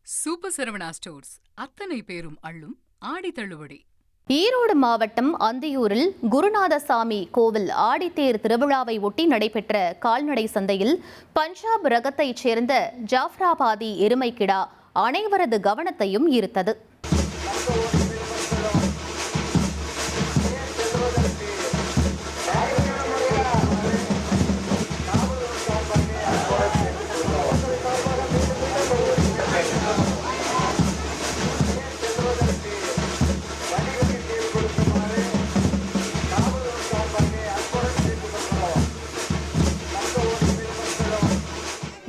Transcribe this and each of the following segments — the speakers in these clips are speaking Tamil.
சூப்பர் சரவணா ஸ்டோர்ஸ் அத்தனை பேரும் அள்ளும் ஆடி தள்ளுபடி. ஈரோடு மாவட்டம் அந்தியூரில் குருநாதசாமி கோவில் ஆடித்தேர் திருவிழாவை ஒட்டி நடைபெற்ற கால்நடை சந்தையில் பஞ்சாப் ரகத்தைச் சேர்ந்த ஜாஃப்ராபாதி எருமைக்கிடா அனைவரது கவனத்தையும் ஈர்த்தது.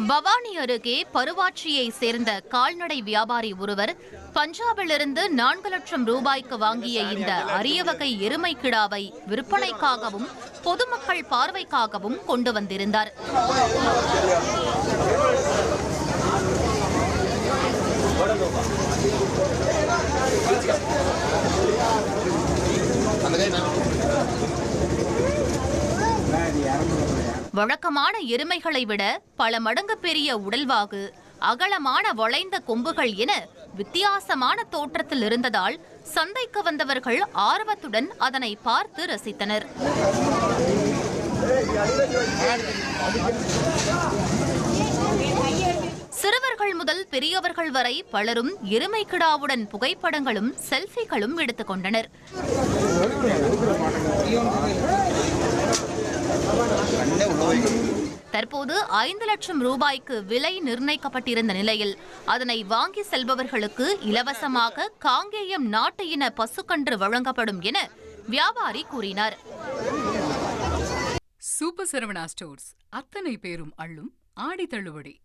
பவானி அருகே பருவாட்சியை சேர்ந்த கால்நடை வியாபாரி ஒருவர் பஞ்சாபிலிருந்து 4 லட்சம் ரூபாய்க்கு வாங்கிய இந்த அரிய வகை எருமை கிடாவை விற்பனைக்காகவும் பொதுமக்கள் பார்வைக்காகவும் கொண்டு வந்திருந்தார். வழக்கமான எருமைகளை விட பல மடங்கு பெரிய உடல்வாகு, அகலமான வளைந்த கொம்புகள் என வித்தியாசமான தோற்றத்தில் இருந்ததால் சந்தைக்கு வந்தவர்கள் ஆர்வத்துடன் அதனை பார்த்து ரசித்தனர். சிறுவர்கள் முதல் பெரியவர்கள் வரை பலரும் எருமைக்கிடாவுடன் புகைப்படங்களும் செல்ஃபிகளும் எடுத்துக் கொண்டனர். தற்போது 5 லட்சம் ரூபாய்க்கு விலை நிர்ணயிக்கப்பட்டிருந்த நிலையில் அதனை வாங்கி செல்பவர்களுக்கு இலவசமாக காங்கேயம் நாட்டு இன பசுக்கன்று வழங்கப்படும் என வியாபாரி கூறினார். சூப்பர் சரவணா ஸ்டோர்ஸ் அத்தனை பேரும் அள்ளும் ஆடி தள்ளுபடி.